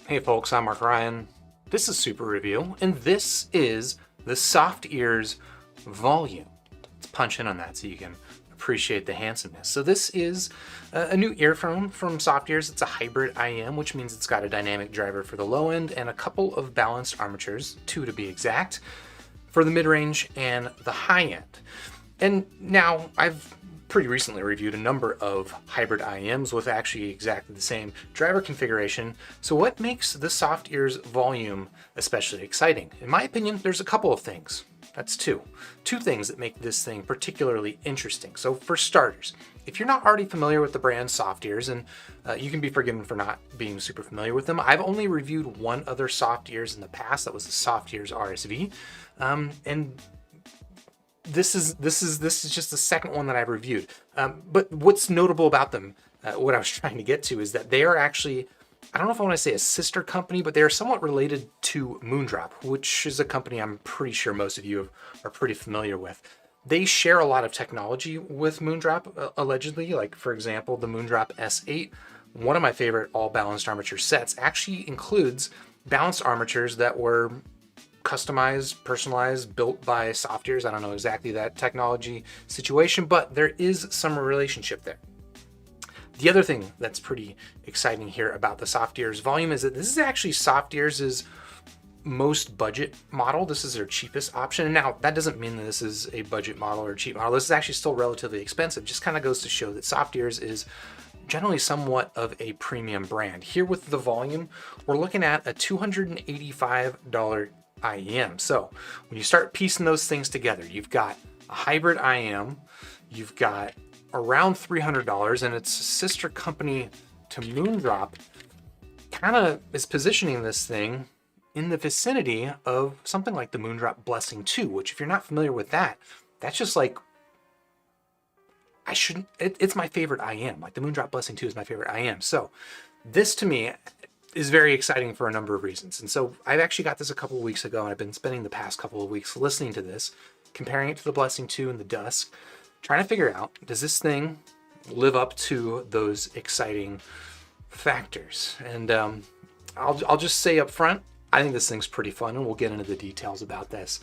Hey folks, I'm Mark Ryan. This is Super Review, and this is the Softears Volume. Let's punch in on that so you can appreciate the handsomeness. So this is a new earphone from Softears. It's a hybrid IM, which means it's got a dynamic driver for the low end and a couple of balanced armatures, 2 to be exact, for the mid-range and the high end. And now I've pretty recently reviewed a number of hybrid IEMs with actually exactly the same driver configuration. So what makes the Softears Volume especially exciting? In my opinion, there's a couple of things. That's two things that make this thing particularly interesting. So for starters, if you're not already familiar with the brand Softears, and you can be forgiven for not being super familiar with them, I've only reviewed one other Softears in the past. That was the Softears RSV, and this is just the second one that I've reviewed. But what's notable about them, what I was trying to get to, is that they are actually, I don't know if I want to say a sister company, but they are somewhat related to Moondrop, which is a company I'm pretty sure most of you are pretty familiar with. They share a lot of technology with Moondrop, allegedly. Like, for example, the Moondrop S8, one of my favorite all-balanced armature sets, actually includes balanced armatures that were customized, personalized, built by Softears. I don't know exactly that technology situation, but there is some relationship there. The other thing that's pretty exciting here about the Softears Volume is that this is actually Softears' most budget model. This is their cheapest option. Now, that doesn't mean that this is a budget model or a cheap model. This is actually still relatively expensive. Just kind of goes to show that Softears is generally somewhat of a premium brand. Here with the Volume, we're looking at a $285 IEM. So when you start piecing those things together, you've got a hybrid IEM, you've got around $300, and its sister company to Moondrop kind of is positioning this thing in the vicinity of something like the Moondrop Blessing 2, which if you're not familiar with that, that's just like, it's my favorite IM. Like the Moondrop Blessing 2 is my favorite IM. So this to me is very exciting for a number of reasons. And so I've actually got this a couple of weeks ago, and I've been spending the past couple of weeks listening to this, comparing it to the Blessing 2 and the Dusk, trying to figure out, does this thing live up to those exciting factors? And I'll just say up front, I think this thing's pretty fun, and we'll get into the details about this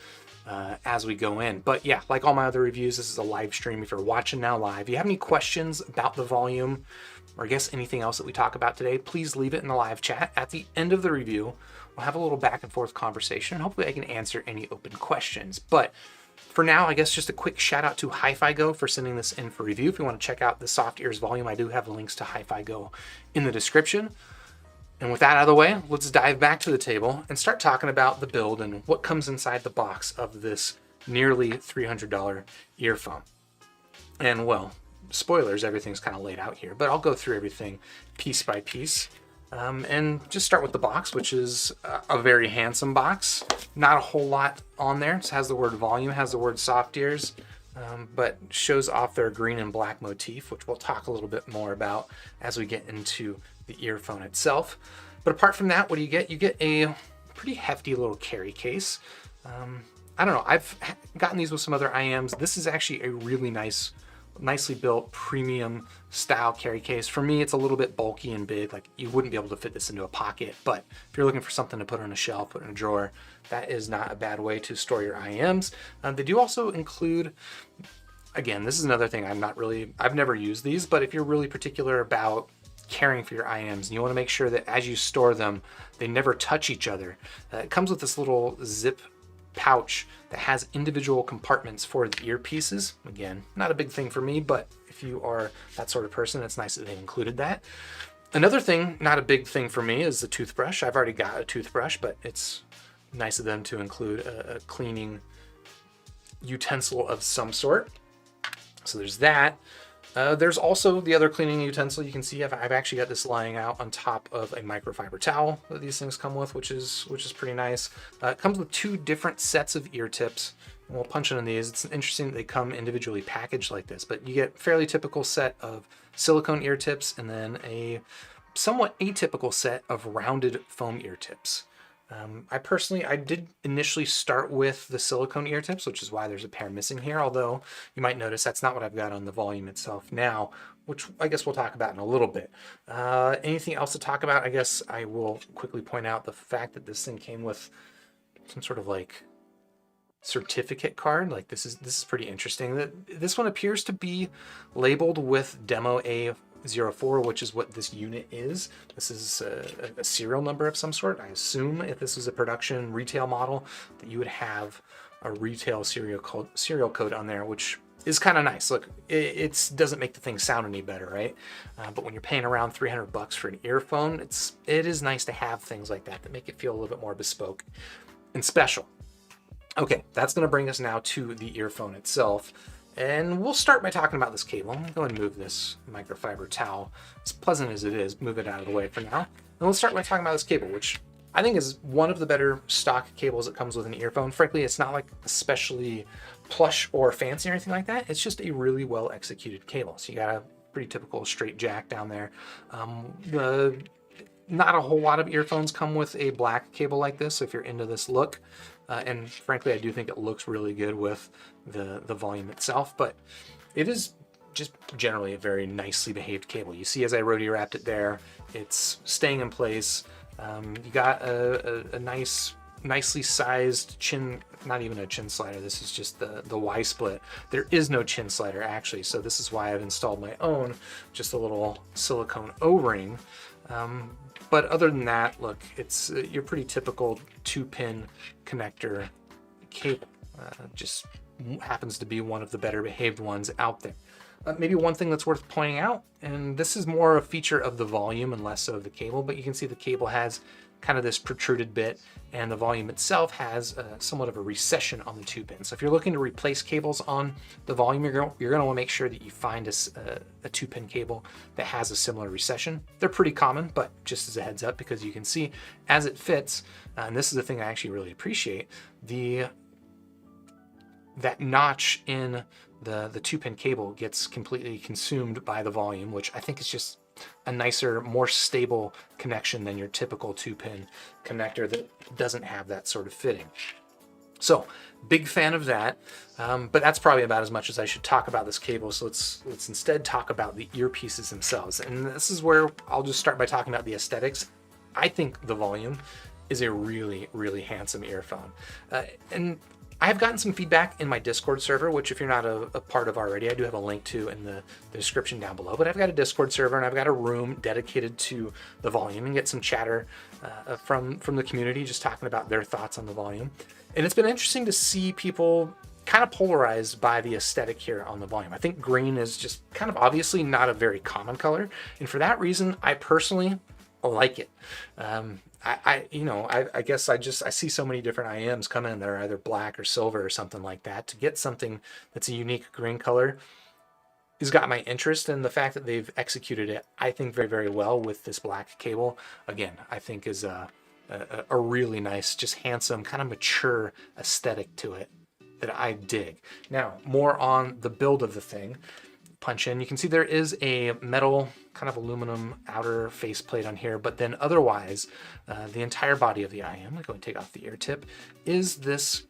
as we go in. But yeah, like all my other reviews, this is a live stream. If you're watching now live, if you have any questions about the Volume, or I guess anything else that we talk about today, please leave it in the live chat. At the end of the review, we'll have a little back and forth conversation, and hopefully I can answer any open questions. But for now, I guess just a quick shout out to Hi-Fi Go for sending this in for review. If you want to check out the Softears Volume, I do have links to Hi-Fi Go in the description. And with that out of the way, let's dive back to the table and start talking about the build and what comes inside the box of this nearly $300 earphone. And well, spoilers, everything's kind of laid out here, but I'll go through everything piece by piece. And just start with the box, which is a very handsome box. Not a whole lot on there. It has the word Volume, has the word Softears, but shows off their green and black motif, which we'll talk a little bit more about as we get into the earphone itself. But apart from that, what do you get? You get a pretty hefty little carry case. I don't know, I've gotten these with some other IMs. This is actually a really nicely built premium style carry case. For me, it's a little bit bulky and big. Like, you wouldn't be able to fit this into a pocket, but if you're looking for something to put on a shelf, put in a drawer, that is not a bad way to store your IMs. They do also include, again, this is another thing I've never used these, but if you're really particular about caring for your IMs and you want to make sure that as you store them, they never touch each other, it comes with this little zip pouch that has individual compartments for the earpieces. Again, not a big thing for me, but if you are that sort of person, it's nice that they included that. Another thing, not a big thing for me, is the toothbrush. I've already got a toothbrush, but it's nice of them to include a cleaning utensil of some sort. So there's that. There's also the other cleaning utensil. You can see I've actually got this lying out on top of a microfiber towel that these things come with, which is pretty nice. It comes with 2 different sets of ear tips. And we'll punch in these. It's interesting that they come individually packaged like this, but you get a fairly typical set of silicone ear tips and then a somewhat atypical set of rounded foam ear tips. I did initially start with the silicone ear tips, which is why there's a pair missing here, although you might notice that's not what I've got on the Volume itself now. which I guess we'll talk about in a little bit. Anything else to talk about? I guess I will quickly point out the fact that this thing came with some sort of like certificate card. Like this is pretty interesting. This one appears to be labeled with demo A04, which is what this unit is. This is a serial number of some sort. I assume if this was a production retail model that you would have a retail serial code on there, which is kind of nice. Look, it doesn't make the thing sound any better, right? But when you're paying around $300 for an earphone, it is nice to have things like that make it feel a little bit more bespoke and special. Okay, that's going to bring us now to the earphone itself. And we'll start by talking about this cable. I'm going to go ahead and move this microfiber towel, as pleasant as it is, move it out of the way for now. And we'll start by talking about this cable, which I think is one of the better stock cables that comes with an earphone. Frankly, it's not like especially plush or fancy or anything like that. It's just a really well executed cable. So you got a pretty typical straight jack down there. Not a whole lot of earphones come with a black cable like this, so if you're into this look. And frankly, I do think it looks really good with the volume itself, but it is just generally a very nicely behaved cable. You see as I rotary wrapped it there, it's staying in place. You got a nicely sized chin, not even a chin slider. This is just the Y split. There is no chin slider actually, so this is why I've installed my own, just a little silicone O-ring. But other than that, look, it's your pretty typical 2-pin connector cable. Just happens to be one of the better behaved ones out there. Maybe one thing that's worth pointing out, and this is more a feature of the volume and less so of the cable, but you can see the cable has kind of this protruded bit, and the volume itself has somewhat of a recession on the 2-pin. So if you're looking to replace cables on the volume, you're going to want to make sure that you find a 2-pin cable that has a similar recession. They're pretty common, but just as a heads up, because you can see as it fits, and this is the thing I actually really appreciate, that notch in the 2-pin cable gets completely consumed by the volume, which I think is just a nicer, more stable connection than your typical 2-pin connector that doesn't have that sort of fitting. So, big fan of that, but that's probably about as much as I should talk about this cable. So let's instead talk about the earpieces themselves. And this is where I'll just start by talking about the aesthetics. I think the Volume is a really, really handsome earphone. And I've gotten some feedback in my Discord server, which if you're not a part of already, I do have a link to in the description down below. But I've got a Discord server and I've got a room dedicated to the Volume, and get some chatter from the community just talking about their thoughts on the Volume. And it's been interesting to see people kind of polarized by the aesthetic here on the Volume. I think green is just kind of obviously not a very common color. And for that reason, I personally like it. I guess I see so many different IMs come in that are either black or silver or something like that. To get something that's a unique green color has got my interest, and the fact that they've executed it, I think, very, very well with this black cable, again, I think is a really nice, just handsome, kind of mature aesthetic to it that I dig. Now, more on the build of the thing. Punch in, you can see there is a metal kind of aluminum outer faceplate on here, but then otherwise the entire body of the IM, I'm going to take off the ear tip, is this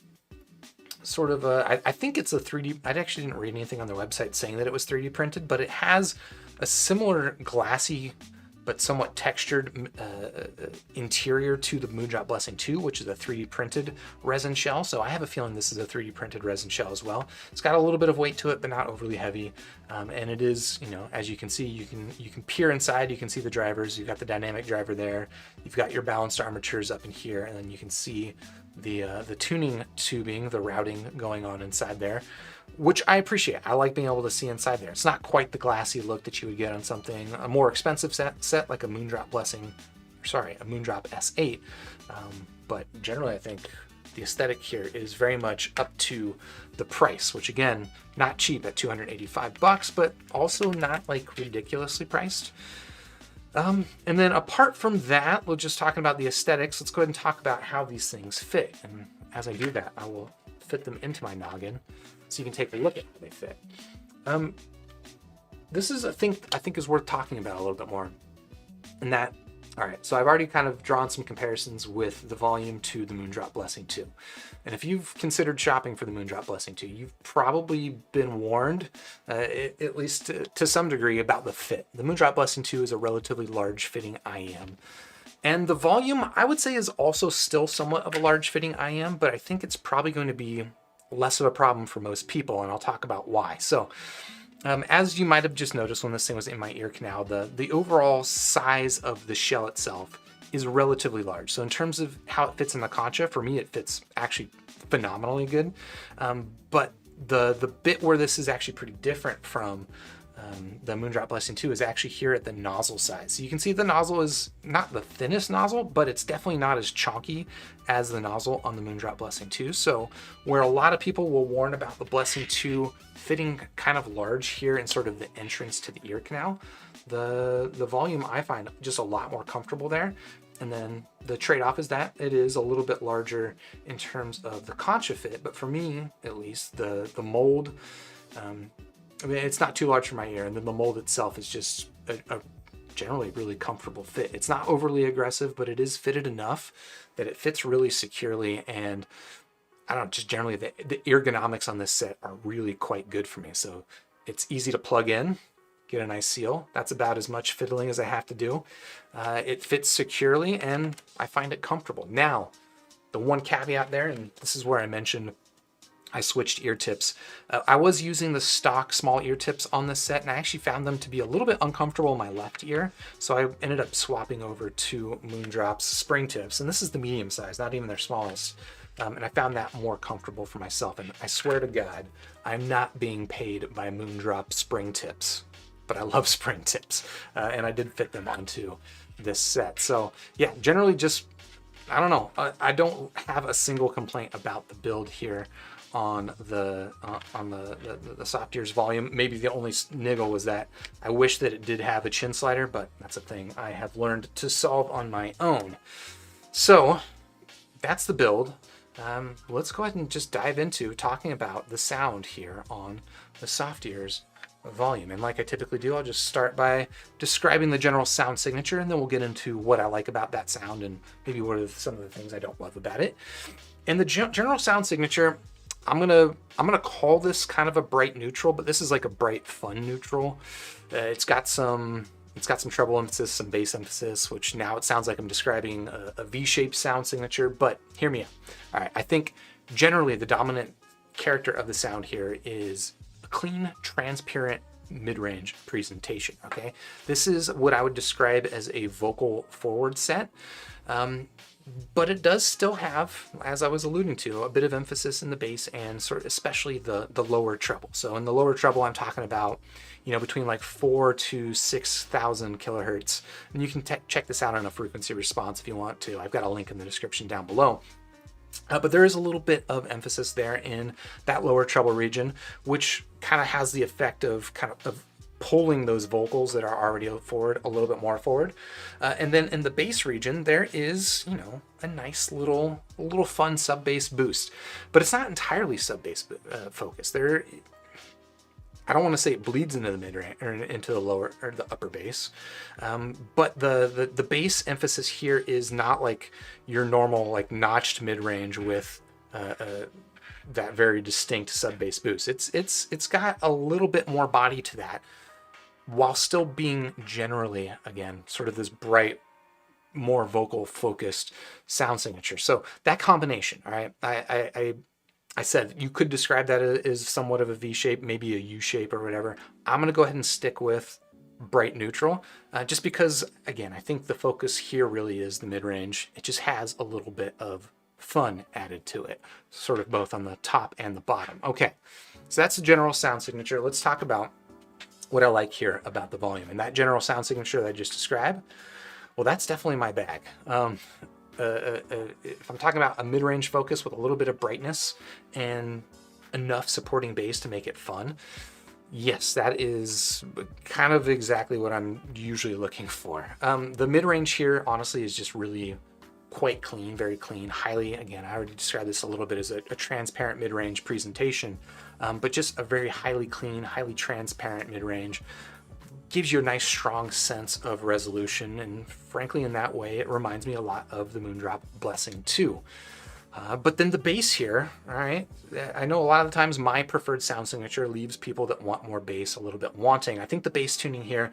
sort of I think it's a 3D, I actually didn't read anything on their website saying that it was 3D printed, but it has a similar glassy but somewhat textured interior to the Moondrop Blessing 2, which is a 3D printed resin shell. So I have a feeling this is a 3D printed resin shell as well. It's got a little bit of weight to it, but not overly heavy. And it is, as you can see, you can peer inside, you can see the drivers. You've got the dynamic driver there. You've got your balanced armatures up in here, and then you can see the tuning tubing, the routing going on inside there, which I appreciate. I like being able to see inside there. It's not quite the glassy look that you would get on something, a more expensive set like a Moondrop S8. But generally, I think the aesthetic here is very much up to the price, which again, not cheap at $285, but also not like ridiculously priced. And then apart from that, we're just talking about the aesthetics. Let's go ahead and talk about how these things fit. And as I do that, I will fit them into my noggin so you can take a look at how they fit. This is I think is worth talking about a little bit more. And that All right, so I've already kind of drawn some comparisons with the Volume to the Moondrop Blessing 2. And if you've considered shopping for the Moondrop Blessing 2, you've probably been warned, at least to some degree, about the fit. The Moondrop Blessing 2 is a relatively large fitting IM. And the Volume, I would say, is also still somewhat of a large fitting IM, but I think it's probably going to be less of a problem for most people, and I'll talk about why. So, as you might have just noticed when this thing was in my ear canal, the overall size of the shell itself is relatively large. So in terms of how it fits in the concha, for me, it fits actually phenomenally good. But the bit where this is actually pretty different from the Moondrop Blessing 2 is actually here at the nozzle size. So you can see the nozzle is not the thinnest nozzle, but it's definitely not as chonky as the nozzle on the Moondrop Blessing 2. So where a lot of people will warn about the Blessing 2 fitting kind of large here in sort of the entrance to the ear canal, the Volume I find just a lot more comfortable there. And then the trade-off is that it is a little bit larger in terms of the concha fit, but for me, at least, the mold, I mean, it's not too large for my ear, and then the mold itself is just a generally really comfortable fit. It's not overly aggressive, but it is fitted enough that it fits really securely, and I don't know, just generally the ergonomics on this set are really quite good for me. So it's easy to plug in, get a nice seal. That's about as much fiddling as I have to do. It fits securely, and I find it comfortable. Now, the one caveat there, and this is where I mentioned I switched ear tips. I was using the stock small ear tips on this set, and I actually found them to be a little bit uncomfortable in my left ear. So I ended up swapping over to Moondrop's spring tips, and this is the medium size, not even their smallest. And I found that more comfortable for myself. And I swear to God, I'm not being paid by Moondrop spring tips, but I love spring tips. And I did fit them onto this set. So yeah, generally just, I don't know. I don't have a single complaint about the build here on the Softears Volume. Maybe the only niggle was that I wish that it did have a chin slider, but that's a thing I have learned to solve on my own. So that's the build. Let's go ahead and just dive into talking about the sound here on the Softears Volume. And like I typically do, I'll just start by describing the general sound signature, and then we'll get into what I like about that sound and maybe what are some of the things I don't love about it. And the general sound signature, I'm gonna call this kind of a bright neutral, but this is like a bright fun neutral. It's got some treble emphasis, some bass emphasis, which now it sounds like I'm describing a V-shaped sound signature, but hear me out. All right, I think generally the dominant character of the sound here is a clean, transparent mid-range presentation. Okay, this is what I would describe as a vocal forward set. But it does still have, as I was alluding to, a bit of emphasis in the bass and sort of especially the lower treble. So in the lower treble, I'm talking about, you know, between like 4,000 to 6,000 kilohertz. And you can check this out on a frequency response if you want to. I've got a link in the description down below. But there is a little bit of emphasis there in that lower treble region, which kind of has the effect of pulling those vocals that are already forward a little bit more forward. And then in the bass region, there is, you know, a nice little fun sub bass boost, but it's not entirely sub bass focused. I don't want to say it bleeds into the mid range or into the lower or the upper bass, but the bass emphasis here is not like your normal like notched mid range with that very distinct sub bass boost. It's got a little bit more body to that, while still being generally, again, sort of this bright, more vocal focused sound signature. So that combination, all right, I said you could describe that as somewhat of a V shape, maybe a U shape or whatever. I'm gonna go ahead and stick with bright neutral, just because, again, I think the focus here really is the mid-range. It just has a little bit of fun added to it, sort of both on the top and the bottom. Okay, so that's the general sound signature. Let's talk about what I like here about the Volume. And that general sound signature that I just described, well, that's definitely my bag. If I'm talking about a mid-range focus with a little bit of brightness and enough supporting bass to make it fun, yes, that is kind of exactly what I'm usually looking for. The mid-range here, honestly, is just really quite clean, very clean, highly, again, I already described this a little bit as a transparent mid-range presentation, but just a very highly clean, highly transparent mid-range. gives you a nice strong sense of resolution, and frankly in that way it reminds me a lot of the Moondrop Blessing 2. But then the bass here, all right, I know a lot of the times my preferred sound signature leaves people that want more bass a little bit wanting. I think the bass tuning here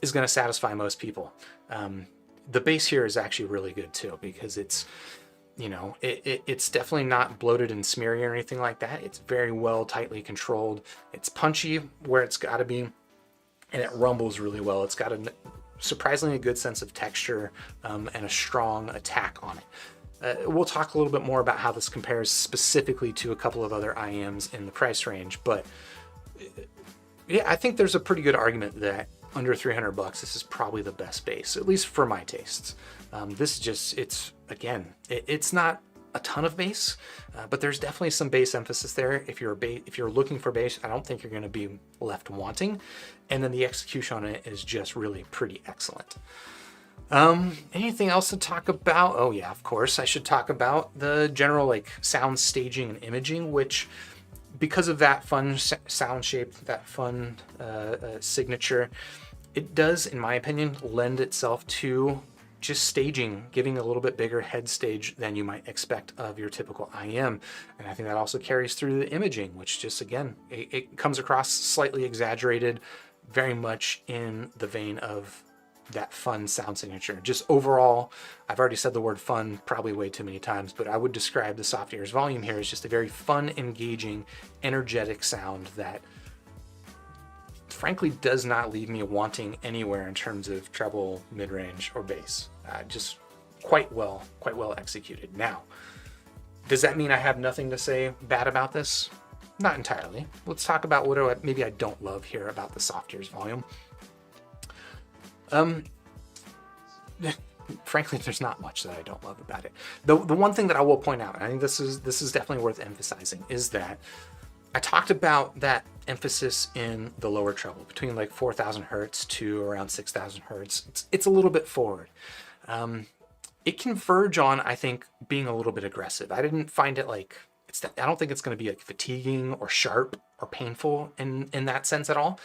is going to satisfy most people. The bass here is actually really good too, because it's, you know, it's definitely not bloated and smeary or anything like that. It's very well tightly controlled. It's punchy where it's got to be, and it rumbles really well. It's got a surprisingly good sense of texture and a strong attack on it. We'll talk a little bit more about how this compares specifically to a couple of other IEMs in the price range, but yeah, I think there's a pretty good argument that under 300 bucks, this is probably the best bass, at least for my tastes. This just, it's not a ton of bass, but there's definitely some bass emphasis there. If you're looking for bass, I don't think you're going to be left wanting. And then the execution on it is just really pretty excellent. Anything else to talk about? Oh yeah, of course, I should talk about the general like sound staging and imaging, which because of that fun sound shape, that fun signature, it does, in my opinion, lend itself to just staging, giving a little bit bigger head stage than you might expect of your typical IEM. And I think that also carries through the imaging, which just, again, it comes across slightly exaggerated, very much in the vein of that fun sound signature. Just overall, I've already said the word fun probably way too many times, but I would describe the Softears Volume here as just a very fun, engaging, energetic sound that frankly does not leave me wanting anywhere in terms of treble, mid-range, or bass. Just quite well executed. Now, does that mean I have nothing to say bad about this? Not entirely. Let's talk about what maybe I don't love here about the Softears Volume. Frankly, there's not much that I don't love about it. The one thing that I will point out, and I think this is definitely worth emphasizing, is that I talked about that emphasis in the lower treble between like 4,000 hertz to around 6,000 hertz. It's a little bit forward. It can verge on, I think, being a little bit aggressive. I didn't find it like I don't think it's going to be like fatiguing or sharp or painful in that sense at all.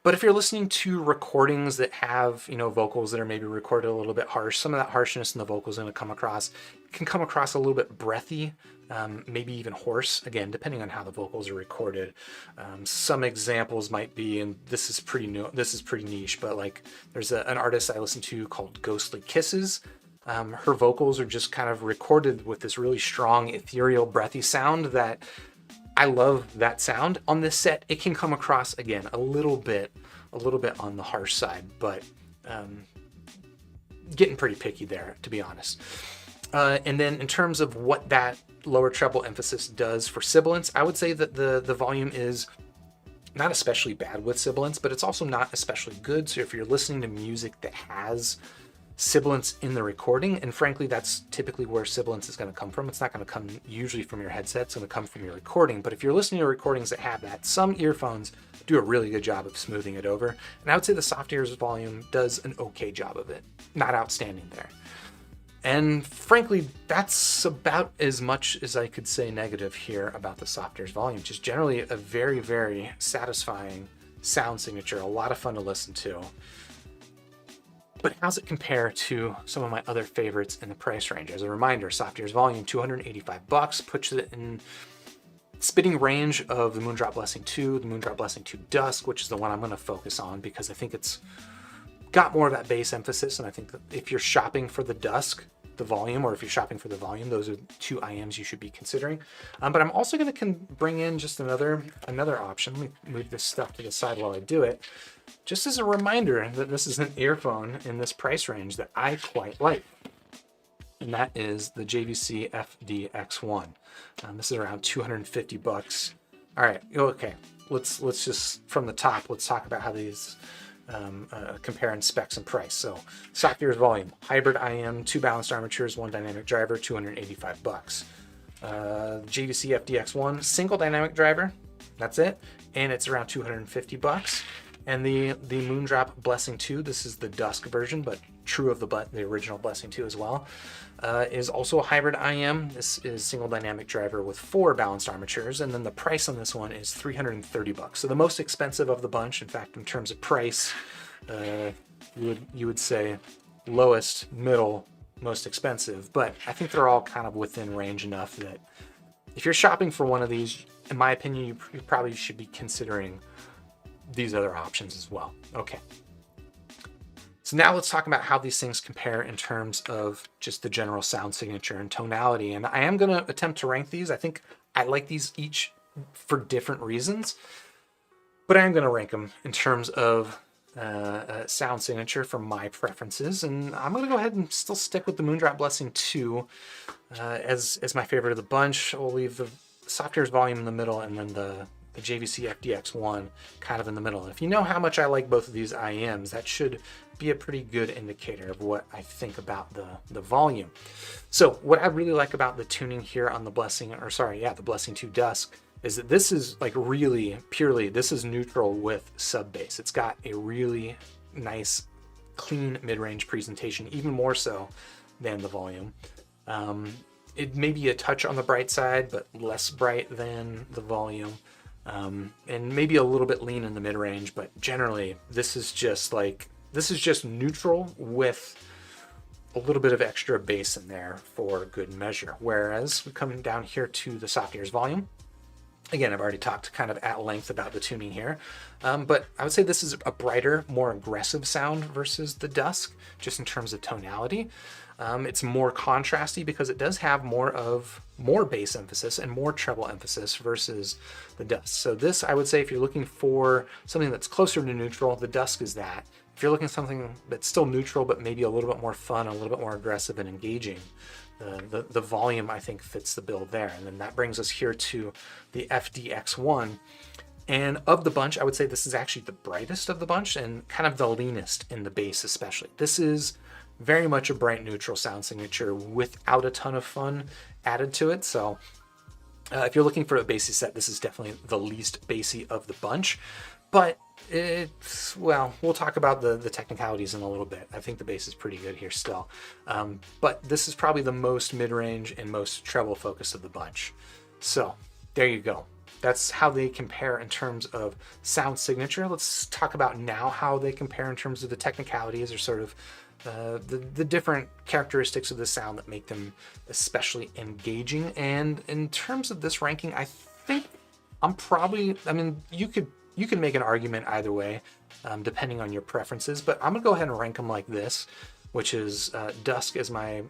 But if you're listening to recordings that have, you know, vocals that are maybe recorded a little bit harsh, some of that harshness in the vocals is going to come across. It can come across a little bit breathy, maybe even hoarse, again, depending on how the vocals are recorded. Some examples might be, and this is pretty niche, but like there's an artist I listen to called Ghostly Kisses. Her vocals are just kind of recorded with this really strong, ethereal, breathy sound that I love that sound. On this set, it can come across, again, a little bit on the harsh side, but getting pretty picky there, to be honest. And then in terms of what that lower treble emphasis does for sibilance, I would say that the volume is not especially bad with sibilance, but it's also not especially good. So if you're listening to music that has sibilance in the recording, and frankly that's typically where sibilance is going to come from, it's not going to come usually from your headset, it's going to come from your recording. But if you're listening to recordings that have that, some earphones do a really good job of smoothing it over, and I would say the Softears Volume does an okay job of it, not outstanding there. And frankly, that's about as much as I could say negative here about the Softears Volume. Just generally a very, very satisfying sound signature, a lot of fun to listen to. But how's it compare to some of my other favorites in the price range? As a reminder, Softears Volume, $285, puts it in spitting range of the Moondrop Blessing 2, the Moondrop Blessing 2 Dusk, which is the one I'm going to focus on because I think it's got more of that bass emphasis. And I think that if you're shopping for the Dusk, the Volume, or if you're shopping for the Volume, those are two IEMs you should be considering. But I'm also going to bring in just another option. Let me move this stuff to the side while I do it. Just as a reminder that this is an earphone in this price range that I quite like, and that is the JVC FDX1. This is around $250. All right, okay. Let's just from the top. Let's talk about how these compare in specs and price. So, Softears Volume, hybrid IM, 2 balanced armatures, 1 dynamic driver, $285. JVC FDX1, single dynamic driver. That's it, and it's around $250. And the Moondrop Blessing 2, this is the Dusk version, but true of the original Blessing 2 as well, is also a hybrid IM. This is single dynamic driver with 4 balanced armatures, and then the price on this one is $330. So the most expensive of the bunch. In fact, in terms of price, you would say lowest, middle, most expensive, but I think they're all kind of within range enough that if you're shopping for one of these, in my opinion, you probably should be considering these other options as well. Okay. So now let's talk about how these things compare in terms of just the general sound signature and tonality. And I am going to attempt to rank these. I think I like these each for different reasons, but I am going to rank them in terms of sound signature from my preferences. And I'm going to go ahead and still stick with the Moondrop Blessing 2 as my favorite of the bunch. We'll leave the Softears Volume in the middle, and then the JVC FDX1 kind of in the middle. And if you know how much I like both of these IEMs, that should be a pretty good indicator of what I think about the volume. So what I really like about the tuning here on the Blessing, the Blessing 2 Dusk, is that this is like really purely, this is neutral with sub bass. It's got a really nice, clean mid-range presentation, even more so than the Volume. It may be a touch on the bright side, but less bright than the Volume. And maybe a little bit lean in the mid-range, but generally this is just neutral with a little bit of extra bass in there for good measure. Whereas we come down here to the Softears Volume. Again, I've already talked kind of at length about the tuning here, but I would say this is a brighter, more aggressive sound versus the Dusk, just in terms of tonality. It's more contrasty because it does have more bass emphasis and more treble emphasis versus the Dusk. So this, I would say, if you're looking for something that's closer to neutral, the Dusk is that. If you're looking for something that's still neutral but maybe a little bit more fun, a little bit more aggressive and engaging, the Volume, I think, fits the bill there. And then that brings us here to the FDX1. And of the bunch, I would say this is actually the brightest of the bunch and kind of the leanest in the bass especially. This is very much a bright neutral sound signature without a ton of fun added to it. So if you're looking for a bassy set, this is definitely the least bassy of the bunch. But we'll talk about the technicalities in a little bit. I think the bass is pretty good here still. But this is probably the most mid-range and most treble focused of the bunch. So there you go. That's how they compare in terms of sound signature. Let's talk about now how they compare in terms of the technicalities, or sort of the different characteristics of the sound that make them especially engaging. And in terms of this ranking, I think you can make an argument either way, depending on your preferences, but I'm gonna go ahead and rank them like this, which is Dusk is my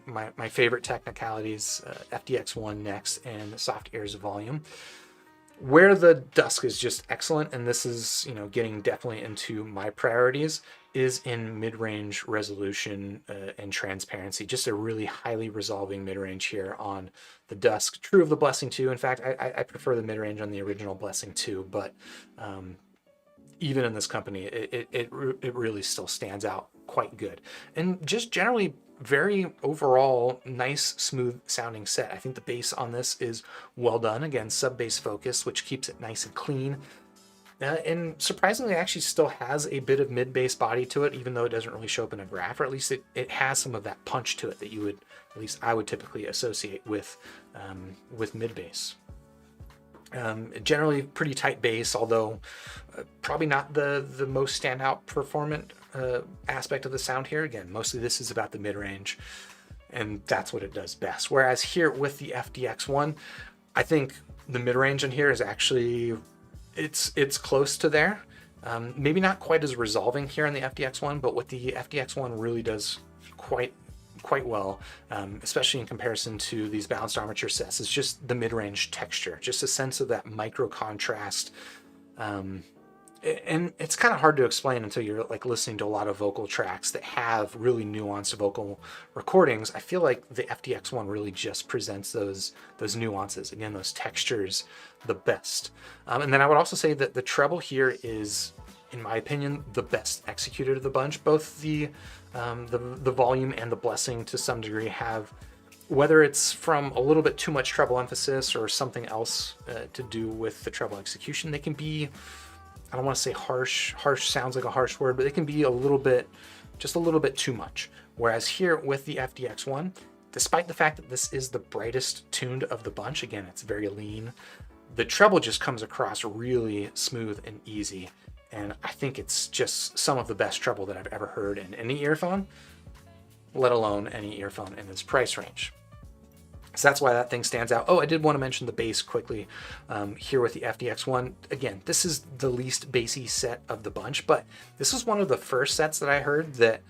favorite technicalities, FDX1 next, and Softears Volume. Where the Dusk is just excellent, and this is, getting definitely into my priorities, is in mid-range resolution and transparency. Just a really highly resolving mid-range here on the Dusk. True of the Blessing 2. In fact, I prefer the mid-range on the original Blessing 2, but even in this company, it really still stands out quite good. And just generally very overall nice, smooth sounding set. I think the bass on this is well done. Again, sub bass focus, which keeps it nice and clean. And surprisingly, it actually still has a bit of mid bass body to it, even though it doesn't really show up in a graph, or at least it has some of that punch to it that I would typically associate with mid bass. Generally pretty tight bass, although probably not the most standout performant aspect of the sound here. Again, mostly this is about the mid-range, and that's what it does best. Whereas here with the FDX1, I think the mid-range in here is actually, it's close to there. Maybe not quite as resolving here in the FDX1, but what the FDX1 really does quite well, especially in comparison to these balanced armature sets, is just the mid-range texture, just a sense of that micro contrast. And it's kind of hard to explain until you're like listening to a lot of vocal tracks that have really nuanced vocal recordings. I feel like the FDX1 really just presents those nuances, again, those textures the best. And then I would also say that the treble here is, in my opinion, the best executed of the bunch. Both the Volume and the Blessing to some degree have, whether it's from a little bit too much treble emphasis or something else to do with the treble execution, they can be, I don't want to say harsh sounds like a harsh word, but they can be just a little bit too much. Whereas here with the FDX1, despite the fact that this is the brightest tuned of the bunch, again, it's very lean, the treble just comes across really smooth and easy. And I think it's just some of the best treble that I've ever heard in any earphone, let alone any earphone in this price range. So that's why that thing stands out. Oh, I did want to mention the bass quickly here with the FDX1. Again, this is the least bassy set of the bunch, but this is one of the first sets that I heard that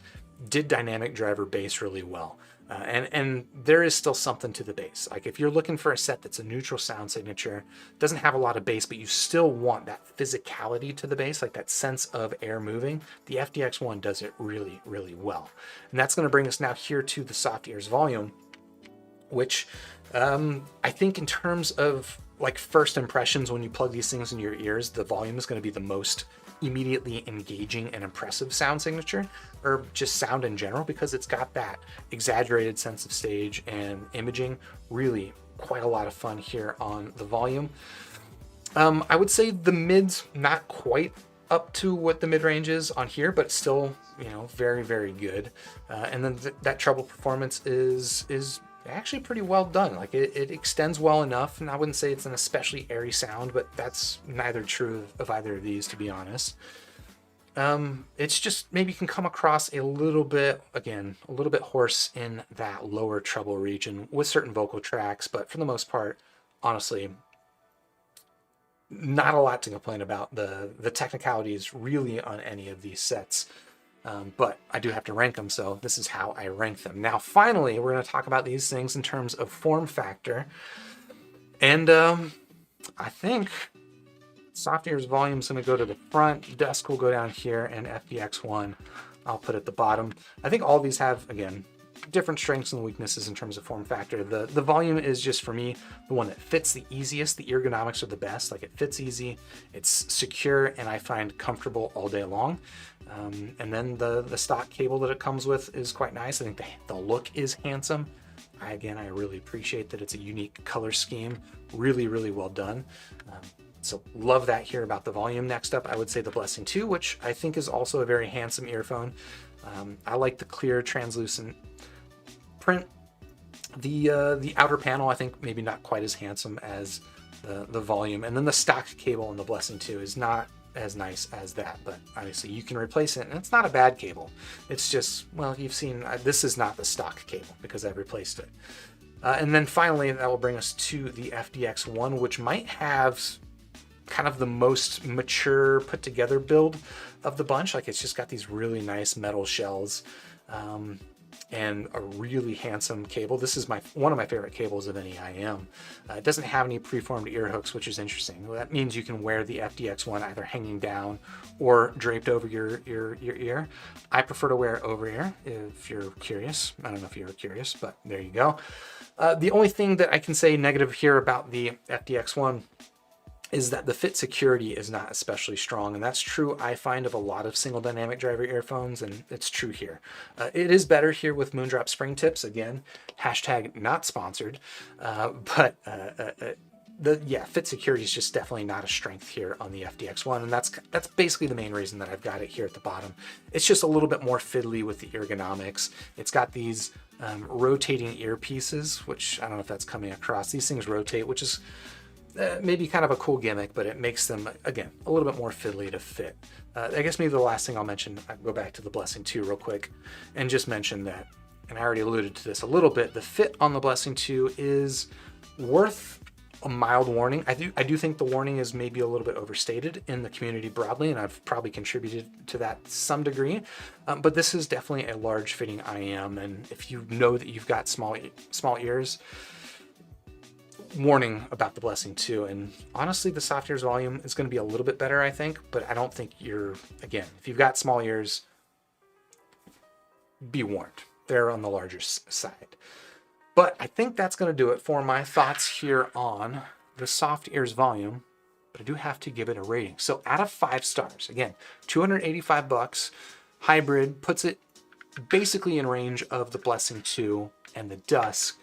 did dynamic driver bass really well. And there is still something to the bass. Like if you're looking for a set that's a neutral sound signature, doesn't have a lot of bass, but you still want that physicality to the bass, like that sense of air moving, the FDX1 does it really, really well. And that's going to bring us now here to the Softears Volume, which I think in terms of like first impressions, when you plug these things in your ears, the Volume is going to be the most immediately engaging and impressive sound signature, or just sound in general, because it's got that exaggerated sense of stage and imaging. Really quite a lot of fun here on the Volume. I would say the mid's not quite up to what the mid-range is on here, but still, you know, very, very good. And then that treble performance is actually pretty well done. Like it extends well enough, and I wouldn't say it's an especially airy sound, but that's neither true of either of these, to be honest. It's just maybe can come across a little bit, again, a little bit hoarse in that lower treble region with certain vocal tracks, but for the most part, honestly, not a lot to complain about. The technicality is really on any of these sets. But I do have to rank them, so this is how I rank them. Now, finally, we're going to talk about these things in terms of form factor. And I think Softears Volume is going to go to the front, Dusk will go down here, and FDX1 I'll put at the bottom. I think all these have, again, different strengths and weaknesses in terms of form factor. The Volume is just, for me, the one that fits the easiest. The ergonomics are the best. Like, it fits easy, it's secure, and I find comfortable all day long. And then the stock cable that it comes with is quite nice. I think the look is handsome. I really appreciate that it's a unique color scheme. Really, really well done. So love that here about the Volume. Next up, I would say the Blessing 2, which I think is also a very handsome earphone. I like the clear, translucent print. The outer panel, I think maybe not quite as handsome as the Volume. And then the stock cable in the Blessing 2 is not as nice as that, but obviously you can replace it, and it's not a bad cable. It's just, well, you've seen, this is not the stock cable because I've replaced it. And then finally, that will bring us to the FDX1, which might have kind of the most mature put together build of the bunch. Like, it's just got these really nice metal shells and a really handsome cable. This is one of my favorite cables of any IM. It doesn't have any preformed ear hooks, which is interesting. Well, that means you can wear the FDX1 either hanging down or draped over your ear. I prefer to wear it over ear, if you're curious. I don't know if you're curious, but there you go. The only thing that I can say negative here about the FDX1 is that the fit security is not especially strong, and that's true, I find, of a lot of single dynamic driver earphones, and it's true here. It is better here with Moondrop spring tips, again, hashtag not sponsored, but fit security is just definitely not a strength here on the FDX1, and that's basically the main reason that I've got it here at the bottom. It's just a little bit more fiddly with the ergonomics. It's got these rotating earpieces, which I don't know if that's coming across. These things rotate, which is maybe kind of a cool gimmick, but it makes them, again, a little bit more fiddly to fit. I guess maybe the last thing I'll mention, I'll go back to the Blessing 2 real quick and just mention that, and I already alluded to this a little bit, the fit on the Blessing 2 is worth a mild warning. I do think the warning is maybe a little bit overstated in the community broadly, and I've probably contributed to that to some degree, but this is definitely a large fitting IM, and if you know that you've got small ears, warning about the Blessing 2. And honestly, the Softears Volume is going to be a little bit better, I think, but I don't think again, if you've got small ears, be warned, they're on the larger side. But I think that's going to do it for my thoughts here on the Softears Volume, but I do have to give it a rating. So out of 5 stars, again, $285, hybrid, puts it basically in range of the Blessing 2 and the Dusk.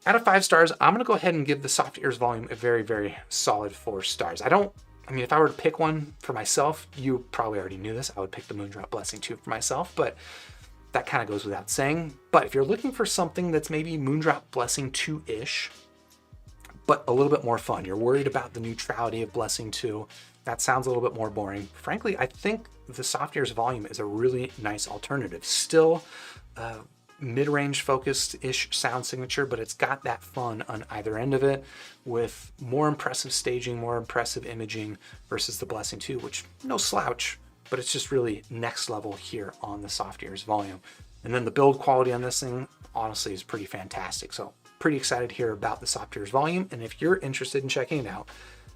Out of 5 stars, I'm going to go ahead and give the Softears Volume a very, very solid 4 stars. I mean, if I were to pick one for myself, you probably already knew this, I would pick the Moondrop Blessing 2 for myself, but that kind of goes without saying. But if you're looking for something that's maybe Moondrop Blessing 2-ish, but a little bit more fun, you're worried about the neutrality of Blessing 2, That sounds a little bit more boring. Frankly, I think the Softears Volume is a really nice alternative. Still mid-range focused-ish sound signature, but it's got that fun on either end of it with more impressive staging, more impressive imaging versus the Blessing 2, which no slouch, but it's just really next level here on the Softears Volume. And then the build quality on this thing, honestly, is pretty fantastic. So pretty excited here about the Softears Volume. And if you're interested in checking it out,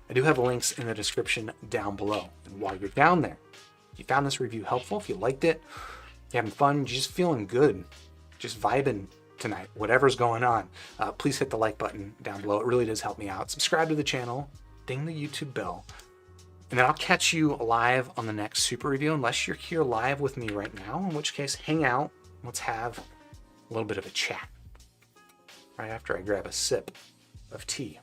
I do have links in the description down below. And while you're down there, if you found this review helpful, if you liked it, you're having fun, you're just feeling good, just vibing tonight, whatever's going on, please hit the like button down below. It really does help me out. Subscribe to the channel, ding the YouTube bell, and then I'll catch you live on the next super review, unless you're here live with me right now, in which case hang out. Let's have a little bit of a chat right after I grab a sip of tea.